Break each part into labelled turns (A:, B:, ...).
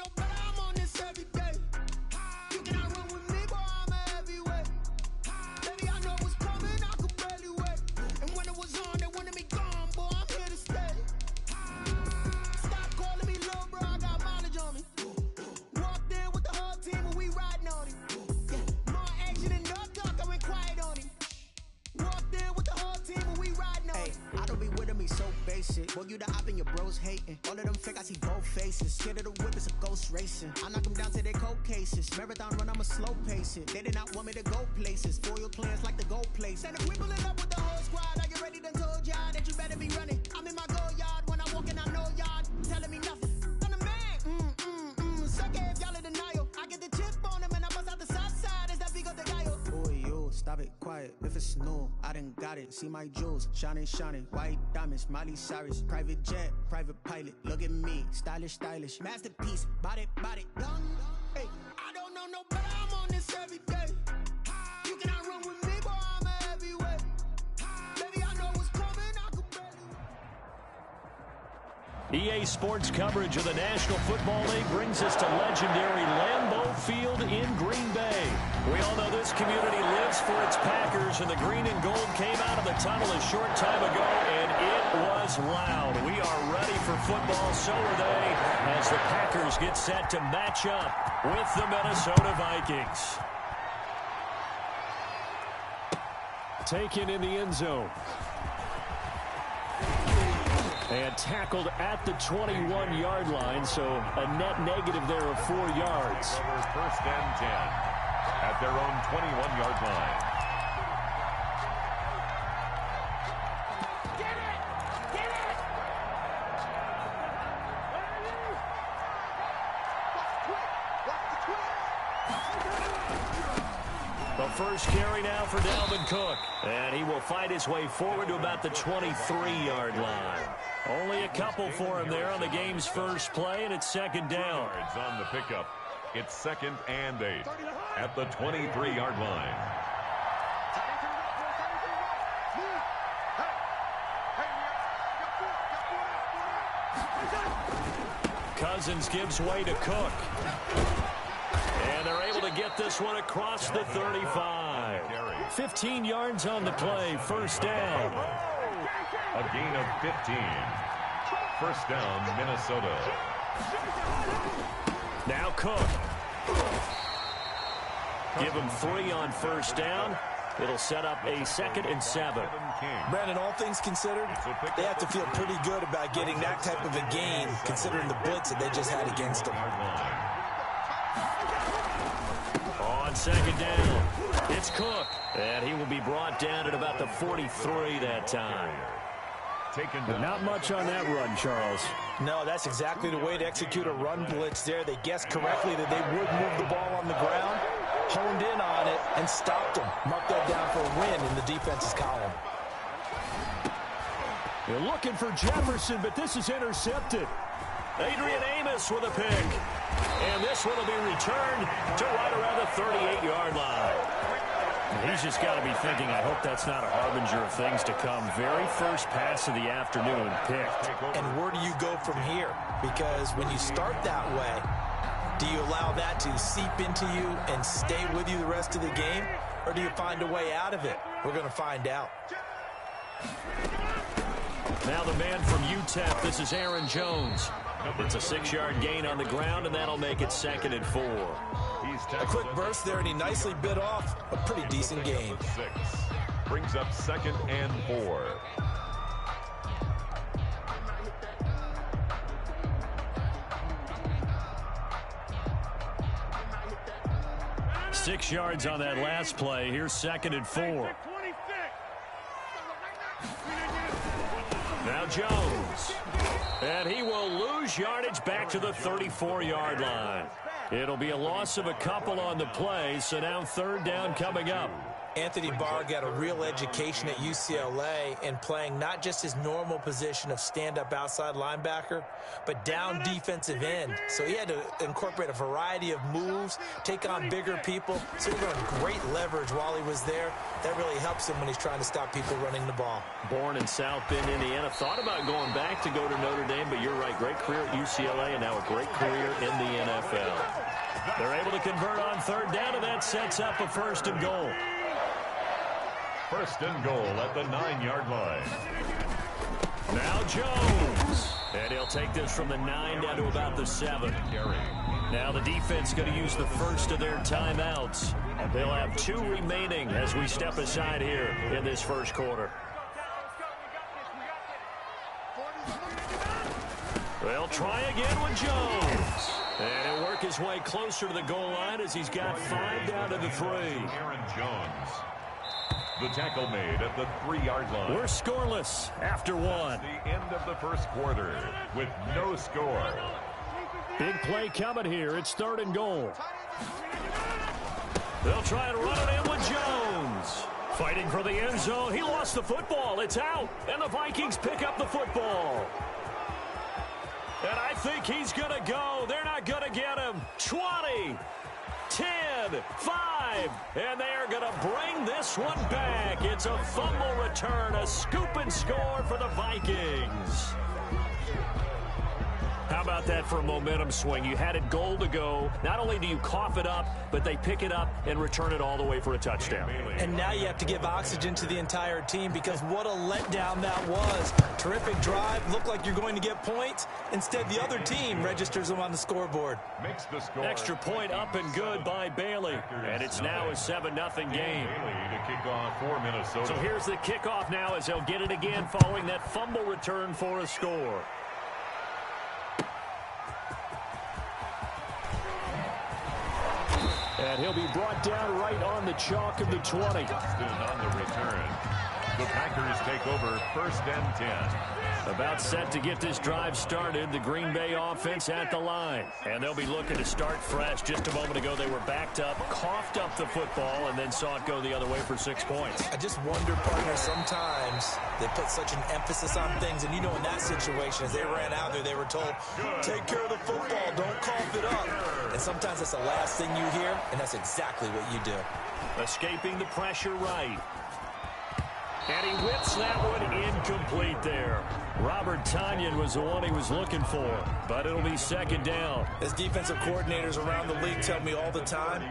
A: no better, I'm on this every day. You cannot run with me, boy, I'm a heavyweight. Baby, I know what's coming, I could barely wait. And when it was on, they wanted me gone, boy, I'm here to stay. Stop calling me little bro, I got mileage on me. Walked in with the whole team and we riding on him. Yeah, more action than no talk, I went quiet on him. Walked in with the whole team and we riding on him.
B: I don't be with me so basic. Boy, you the op and your bros hating. All of them fake, I see both faces. Scared of the whip, it's a ghost racing. I knock them down to their cold cases. Marathon run, I'ma slow pace it. They did not want me to go places. Foil plans like the gold place. And if we pulling up with the whole squad, are you ready? Done told y'all that you better be running. I'm in my go yard. When I walk in, I know y'all telling me nothing. I'm the man. Suck it if y'all in denial. I get the chip on them and I bust out the south side. Is that Vigo de Gallo? Boy, yo, stop it, quiet. If it's new, I done got it. See my jewels, shining, shining. White diamonds, Miley Cyrus. Private jet, private pilot. Look at me, stylish, stylish. Masterpiece, body, done.
A: Hey, I don't know no better, I'm on this every day. You cannot run with me, boy, I'm a heavyweight. Baby, I know what's coming, I could barely.
C: EA Sports coverage of the National Football League brings us to legendary Lambeau Field in Green Bay. We all know this community lives for its Packers, and the green and gold came out of the tunnel a short time ago, and it was loud. We are ready for football, so are they, as the Packers get set to match up with the Minnesota Vikings. Taken in the end zone. And tackled at the 21-yard line, so a net negative there of 4 yards.
D: First and 10 at their own 21-yard line.
A: Get it! Get it!
C: The first carry now for Dalvin Cook. And he will fight his way forward to about the 23-yard line. Only a couple for him there on the game's first play, and it's second down.
D: Yards on the pickup. It's 2nd and 8 at the 23-yard line.
C: Cousins gives way to Cook. And they're able to get this one across the 35. 15 yards on the play, first down.
D: A gain of 15. First down, Minnesota.
C: Now Cook. Give him 3 on first down. It'll set up a 2nd and 7.
E: Brandon, all things considered, they have to feel pretty good about getting that type of a gain, considering the blitz that they just had against them.
C: On second down, it's Cook. And he will be brought down at about the 43 that time. Not much on that run, Charles.
E: No, that's exactly the way to execute a run blitz there. They guessed correctly that they would move the ball on the ground, honed in on it, and stopped them. Mark that down for a win in the defense's column.
C: They're looking for Jefferson, but this is intercepted. Adrian Amos with a pick. And this one will be returned to right around the 38-yard line. He's just got to be thinking, I hope that's not a harbinger of things to come. Very first pass of the afternoon picked.
E: And where do you go from here? Because when you start that way, do you allow that to seep into you and stay with you the rest of the game? Or do you find a way out of it? We're going to find out.
C: Now the man from UTEP, this is Aaron Jones. It's a 6-yard gain on the ground, and that'll make it 2nd and 4.
E: A quick burst there, and he nicely bit off a pretty decent gain.
D: 6 brings up 2nd and 4.
C: Six yards on that last play. Here's 2nd and 4. Now Jones. And he will lose yardage back to the 34-yard line. It'll be a loss of a couple on the play, so now 3rd down coming up.
E: Anthony Barr got a real education at UCLA in playing not just his normal position of stand-up outside linebacker, but down defensive end. So he had to incorporate a variety of moves, take on bigger people. So he learned great leverage while he was there. That really helps him when he's trying to stop people running the ball.
C: Born in South Bend, Indiana. Thought about going back to go to Notre Dame, but you're right. Great career at UCLA and now a great career in the NFL. They're able to convert on third down, and that sets up a 1st and goal.
D: 1st and goal at the 9-yard line.
C: Now Jones. And he'll take this from the 9 down to about the 7. Now the defense going to use the first of their timeouts. And they'll have 2 remaining as we step aside here in this first quarter. They'll try again with Jones. And he'll work his way closer to the goal line as he's got 5 down to the 3.
D: Aaron Jones. The tackle made at the 3-yard line.
C: We're scoreless after 1.
D: The end of the first quarter with no score.
C: Big play coming here. It's 3rd and goal. They'll try and run it in with Jones. Fighting for the end zone. He lost the football. It's out. And the Vikings pick up the football. And I think he's going to go. They're not going to get him. 20, 10, 5, and they are going to bring this one back. It's a fumble return, a scoop and score for the Vikings. How about that for a momentum swing? You had it goal to go. Not only do you cough it up, but they pick it up and return it all the way for a touchdown.
E: And now you have to give oxygen to the entire team because what a letdown that was. Terrific drive. Looked like you're going to get points. Instead, the other team registers them on the scoreboard.
D: Makes the score.
C: Extra point up and good by Bailey. And it's now a 7-0 game.
D: Bailey to kick off for Minnesota.
C: So here's the kickoff now as they'll get it again following that fumble return for a score. And he'll be brought down right on the chalk of the 20.
D: On the return. The Packers take over 1st and 10.
C: About set to get this drive started. The Green Bay offense at the line. And they'll be looking to start fresh. Just a moment ago, they were backed up, coughed up the football, and then saw it go the other way for 6 points.
E: I just wonder, partner, sometimes they put such an emphasis on things. And, you know, in that situation, as they ran out there, they were told, take care of the football, don't cough it up. And sometimes that's the last thing you hear, and that's exactly what you do.
C: Escaping the pressure right. And he whips that one incomplete there. Robert Tonyan was the one he was looking for, but it'll be 2nd down.
E: As defensive coordinators around the league tell me all the time,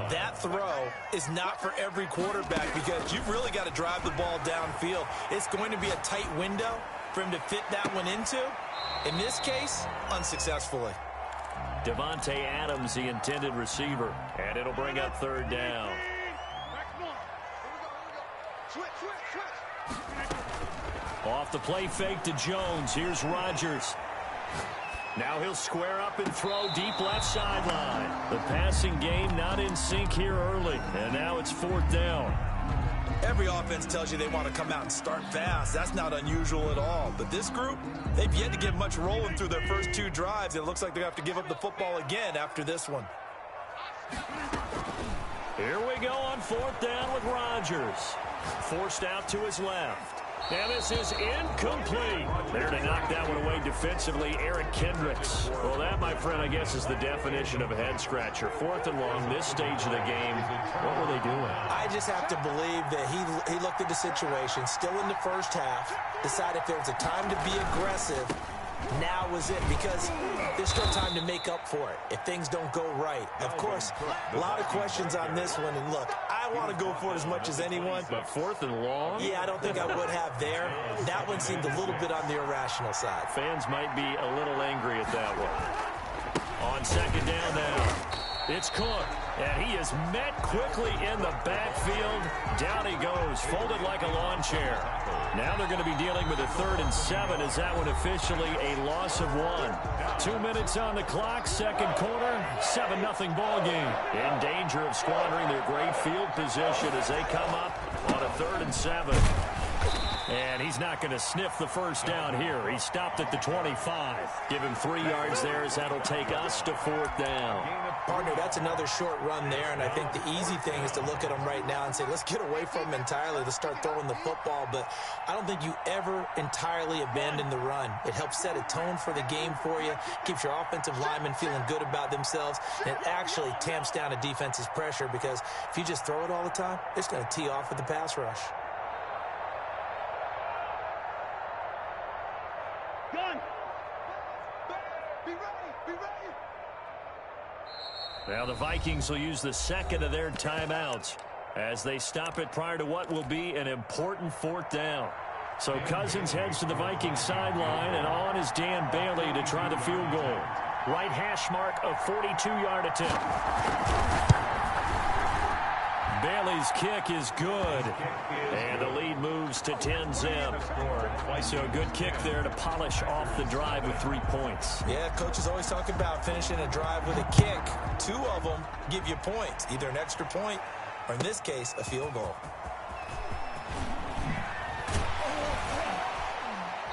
E: that throw is not for every quarterback because you've really got to drive the ball downfield. It's going to be a tight window for him to fit that one into. In this case, unsuccessfully.
C: Devontae Adams, the intended receiver, and it'll bring up 3rd down. Off the play fake to Jones. Here's Rodgers. Now he'll square up and throw deep left sideline. The passing game not in sync here early, and now it's 4th down.
E: Every offense tells you they want to come out and start fast. That's not unusual at all. But this group, they've yet to get much rolling through their first 2 drives. It looks like they have to give up the football again after this one.
C: Here we go on 4th down with Rodgers. Forced out to his left. And this is incomplete. There to knock that one away defensively, Eric Kendricks. Well, that, my friend, I guess is the definition of a head-scratcher. 4th and long, this stage of the game. What were they doing?
E: I just have to believe that he looked at the situation, still in the first half, decided if there was a time to be aggressive, now was it, because there's still time to make up for it if things don't go right. Of course, a lot of questions on this one, and look, I want to go for it as much as anyone.
C: But 4th and long?
E: Yeah, I don't think I would have there. That one seemed a little bit on the irrational side.
C: Fans might be a little angry at that one. On 2nd down now, it's Cook, and he is met quickly in the backfield. Down he goes, folded like a lawn chair. Now they're going to be dealing with a 3rd and 7 as that one officially a loss of 1. 2 minutes on the clock, 2nd quarter, 7-0 ball game. In danger of squandering their great field position as they come up on a 3rd and 7. And he's not going to sniff the first down here. He stopped at the 25. Give him 3 yards there as that'll take us to 4th down.
E: Partner, that's another short run there, and I think the easy thing is to look at him right now and say, let's get away from him entirely. Let's start throwing the football, but I don't think you ever entirely abandon the run. It helps set a tone for the game for you, keeps your offensive linemen feeling good about themselves, and it actually tamps down a defense's pressure because if you just throw it all the time, it's going to tee off with the pass rush.
C: Now the Vikings will use the second of their timeouts as they stop it prior to what will be an important 4th down. So Cousins heads to the Vikings sideline, and on is Dan Bailey to try the field goal. Right hash mark of 42-yard attempt. Bailey's kick is good, and the lead moves to 10-zip. So a good kick there to polish off the drive with 3 points.
E: Yeah, coaches always talk about finishing a drive with a kick. 2 of them give you points, either an extra point or, in this case, a field goal.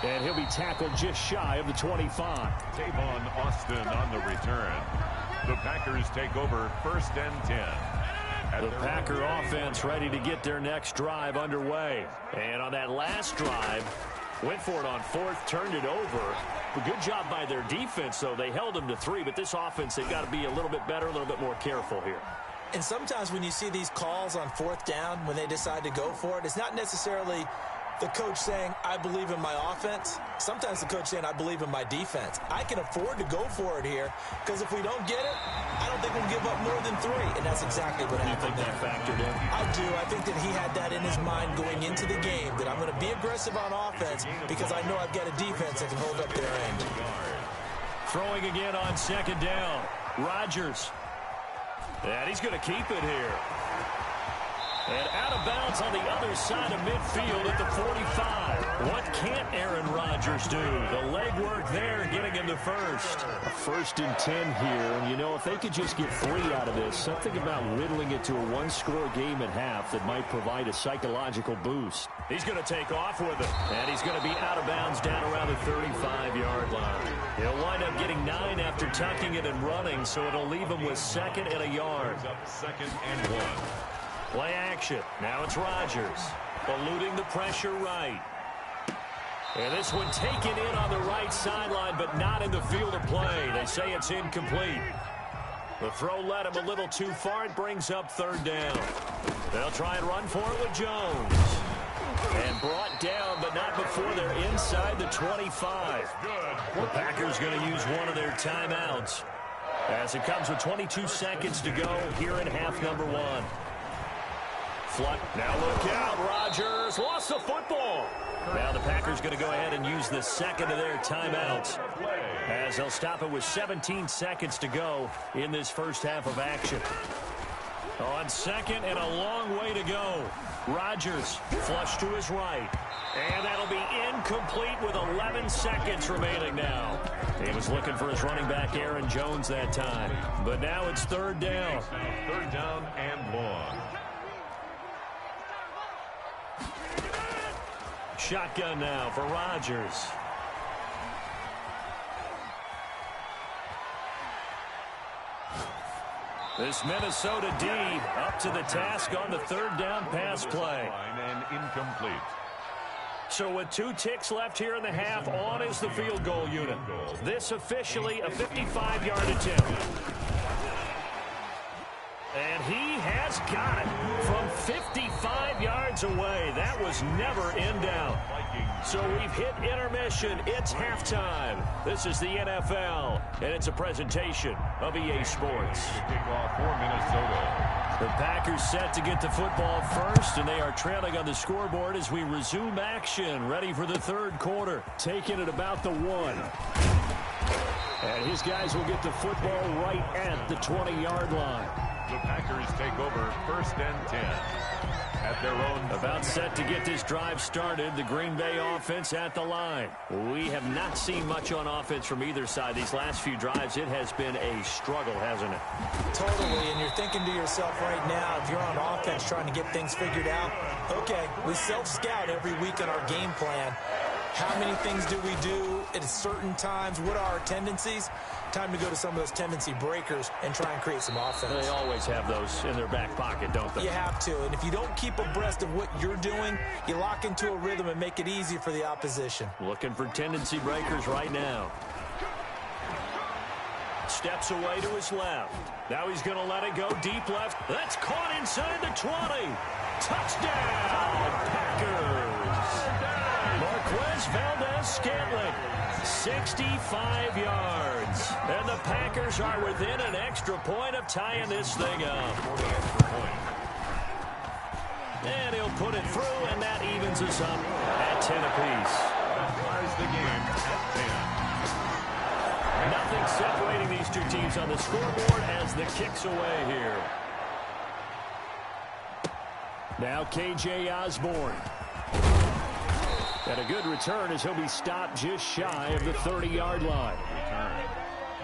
C: And he'll be tackled just shy of the 25.
D: Tavon Austin on the return. The Packers take over 1st and 10.
C: The Packer offense ready to get their next drive underway. And on that last drive, went for it on 4th, turned it over. A good job by their defense, though. They held them to 3, but this offense, they've got to be a little bit better, a little bit more careful here.
E: And sometimes when you see these calls on 4th down, when they decide to go for it, it's not necessarily the coach saying, I believe in my offense. Sometimes the coach saying, I believe in my defense. I can afford to go for it here because if we don't get it, I don't think we'll give up more than 3. And that's exactly what happened.
C: You think that factored in?
E: I do. I think that he had that in his mind going into the game, that I'm going to be aggressive on offense because I know I've got a defense that can hold up their end.
C: Throwing again on 2nd down. Rodgers. And he's going to keep it here. And out of bounds on the other side of midfield at the 45. What can't Aaron Rodgers do? The legwork there getting him to 1st. A 1st and 10 here. And, you know, if they could just get 3 out of this, something about whittling it to a 1-score game at half that might provide a psychological boost. He's going to take off with it. And he's going to be out of bounds down around the 35-yard line. He'll wind up getting 9 after tucking it and running, so it'll leave him with 2nd and a yard.
D: Up 2nd and 1.
C: Play action. Now it's Rodgers. Eluding the pressure right. And this one taken in on the right sideline, but not in the field of play. They say it's incomplete. The throw led him a little too far. It brings up 3rd down. They'll try and run for it with Jones. And brought down, but not before they're inside the 25. The Packers going to use one of their timeouts as it comes with 22 seconds to go here in half number 1. Fluck. Now look out. Rodgers lost the football. Now the Packers going to go ahead and use the 2nd of their timeouts as they'll stop it with 17 seconds to go in this first half of action. On 2nd and a long way to go. Rodgers flush to his right. And that'll be incomplete with 11 seconds remaining now. He was looking for his running back, Aaron Jones, that time. But now it's 3rd down.
D: 3rd down and long.
C: Shotgun now for Rodgers. This Minnesota D up to the task on the 3rd down pass play.
D: And incomplete.
C: So with 2 ticks left here in the half, on is the field goal unit. This officially a 55-yard attempt. And he has got it from 55 yards away. That was never in doubt. So we've hit intermission. It's halftime. This is the NFL, and it's a presentation of EA Sports.
D: Kickoff for Minnesota.
C: The Packers set to get the football first, and they are trailing on the scoreboard as we resume action, ready for the 3rd quarter. Taking it about the 1. And his guys will get the football right at the 20-yard line.
D: The Packers take over 1st and 10. at their own.
C: About set to get this drive started. The Green Bay offense at the line. We have not seen much on offense from either side. These last few drives, it has been a struggle, hasn't it?
E: Totally, and you're thinking to yourself right now, if you're on offense trying to get things figured out, okay, we self-scout every week on our game plan. How many things do we do at certain times? What are our tendencies? Time to go to some of those tendency breakers and try and create some offense.
C: They always have those in their back pocket, don't they?
E: You have to, and if you don't keep abreast of what you're doing, you lock into a rhythm and make it easy for the opposition.
C: Looking for tendency breakers right now. Steps away to his left. Now he's going to let it go deep left. That's caught inside the 20. Touchdown, Packers. Marquez Valdez-Scantling, 65 yards. And the Packers are within an extra point of tying this thing up. And he'll put it through, and that evens us up at 10 apiece.
D: That ties the game at 10.
C: Nothing separating these two teams on the scoreboard as the kick's away here. Now KJ Osborne. And a good return as he'll be stopped just shy of the 30-yard line.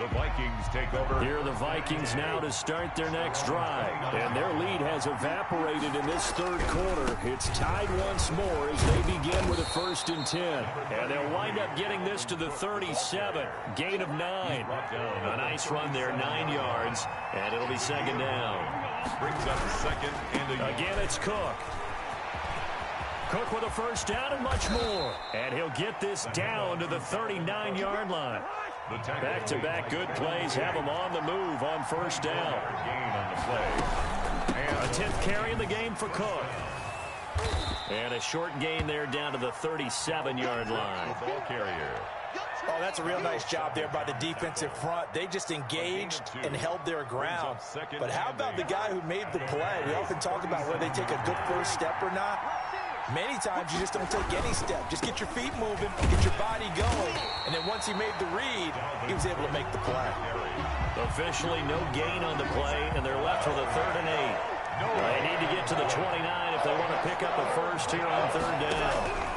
D: The Vikings take over.
C: Here are the Vikings now to start their next drive. And their lead has evaporated in this third quarter. It's tied once more as they begin with a 1st and 10. And they'll wind up getting this to the 37. Gain of 9. A nice run there, 9 yards. And it'll be 2nd down.
D: Brings up 2nd and
C: again, it's Cook. Cook with a 1st down and much more. And he'll get this down to the 39-yard line. Back-to-back good plays have him on the move on 1st down.
D: Gain on the play.
C: And a 10th carry in the game for Cook. And a short gain there down to the 37-yard line.
D: Ball carrier.
E: Oh, that's a real nice job there by the defensive front. They just engaged and held their ground. But how about the guy who made the play? We often talk about whether they take a good first step or not. Many times you just don't take any step. Just get your feet moving, get your body going. And then once he made the read, he was able to make the play.
C: Officially no gain on the play, and they're left with a 3rd and 8. They need to get to the 29 if they want to pick up a first here on 3rd down.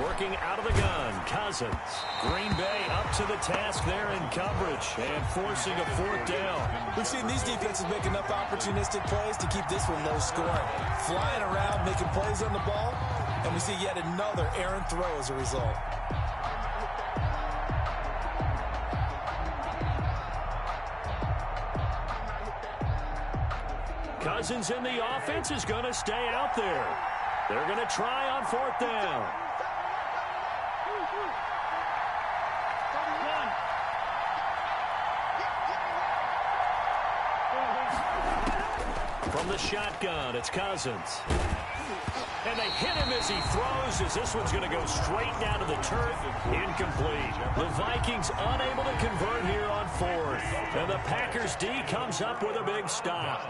C: Working out of the gun, Cousins. Green Bay up to the task there in coverage and forcing a 4th down.
E: We've seen these defenses make enough opportunistic plays to keep this one low scoring. Flying around, making plays on the ball, and we see yet another errant throw as a result.
C: Cousins in the offense is going to stay out there. They're going to try on 4th down. From the shotgun, it's Cousins. And they hit him as he throws, as this one's going to go straight down to the turf. Incomplete. The Vikings unable to convert here on 4th. And the Packers D comes up with a big stop.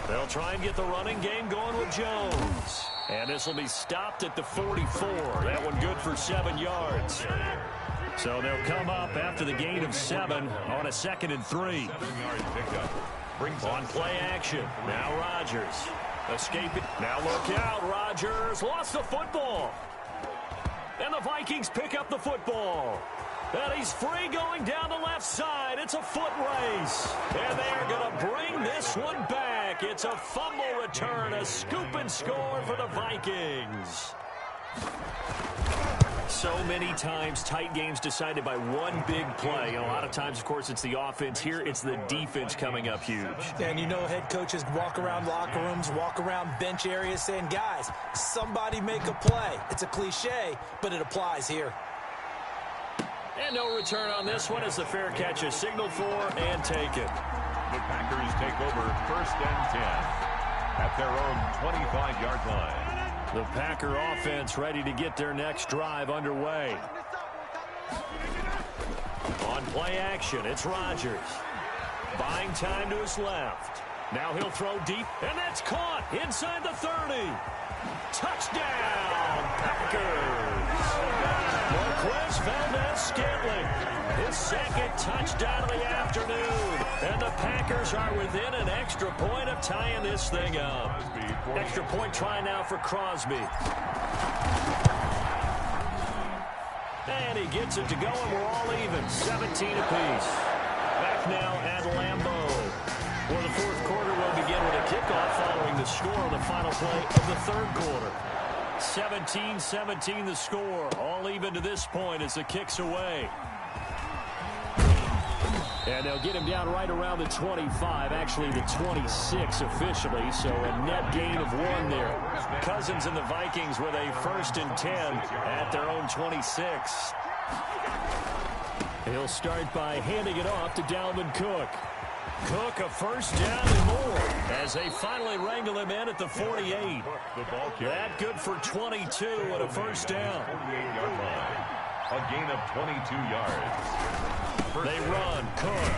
C: They'll try and get the running game going with Jones. And this will be stopped at the 44. That one good for 7 yards. So they'll come up after the gain of 7 on a 2nd and 3.
D: 7-yard pickup. Brings
C: on play action. Now Rodgers. Escaping. Now look out. Rodgers lost the football. And the Vikings pick up the football. And he's free going down the left side. It's a foot race. And they're going to bring this one back. It's a fumble return. A scoop and score for the Vikings. So many times, tight games decided by one big play. And a lot of times, of course, it's the offense. Here, it's the defense coming up huge.
E: And you know head coaches walk around locker rooms, walk around bench areas saying, guys, somebody make a play. It's a cliche, but it applies here.
C: And no return on this one as the fair catch is signaled for and taken.
D: The Packers take over 1st and 10 at their own 25-yard line.
C: The Packer offense ready to get their next drive underway. On play action, it's Rodgers. Buying time to his left. Now he'll throw deep, and that's caught inside the 30. Touchdown, Packers. Marquez Valdez-Scantling, his second touchdown of the afternoon. And the Packers are within an extra point of tying this thing up. Extra point try now for Crosby. And he gets it to go, and we're all even, 17 apiece. Back now at Lambeau. For the fourth quarter, will begin with a kickoff following the score on the final play of the third quarter. 17-17 the score. All even to this point as the kick's away. And they'll get him down right around the 25, actually the 26 officially, so a net gain of 1 there. Cousins and the Vikings with a 1st and 10 at their own 26. He'll start by handing it off to Dalvin Cook. Cook a 1st down and more as they finally wrangle him in at the 48. That good for 22 and a 1st down.
D: 48-yard line. A gain of 22 yards.
C: They run, Cook.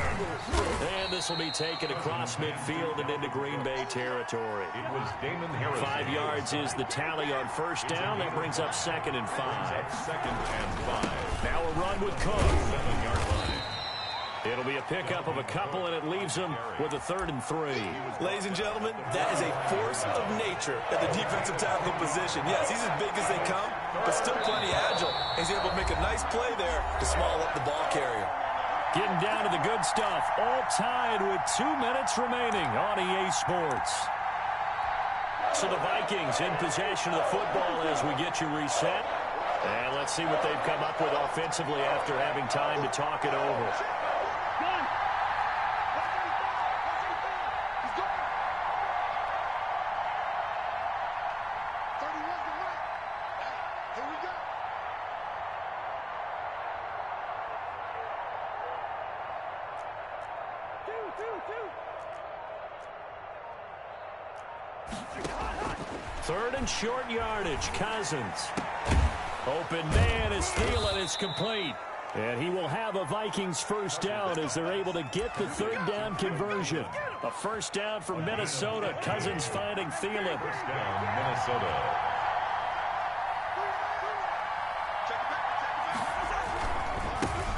C: And this will be taken across midfield and into Green Bay territory.
D: It was Damon Harris.
C: 5 yards is the tally on 1st down. That brings up 2nd and 5.
D: 2nd and 5.
C: Now a run with Cook.
D: 7-yard line.
C: It'll be a pickup of a couple, and it leaves him with a 3rd and 3.
E: Ladies and gentlemen, that is a force of nature at the defensive tackle position. Yes, he's as big as they come, but still plenty agile. He's able to make a nice play there to small up the ball carrier.
C: Getting down to the good stuff. All tied with 2 minutes remaining on EA Sports. So the Vikings in possession of the football as we get you reset. And let's see what they've come up with offensively after having time to talk it over. Third and short yardage, Cousins. Open man is Thielen, is complete. And he will have a Vikings 1st down as they're able to get the 3rd down conversion. A 1st down for Minnesota. Cousins finding Thielen.
D: 1st down, Minnesota.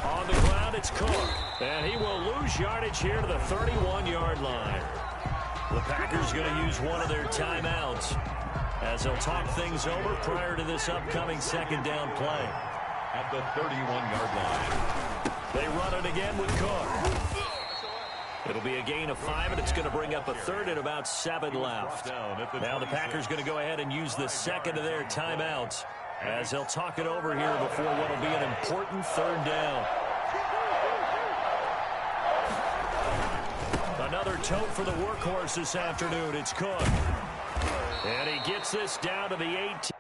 C: On the ground, it's Cook. And he will lose yardage here to the 31-yard line. The Packers going to use one of their timeouts as they'll talk things over prior to this upcoming 2nd down play.
D: At the 31-yard line.
C: They run it again with Cook. It'll be a gain of 5, and it's going to bring up a 3rd and about 7 left. Now the Packers going to go ahead and use the 2nd of their timeouts as they'll talk it over here before what will be an important 3rd down. Another tote for the workhorse this afternoon. It's Cook. And he gets this down to the 18.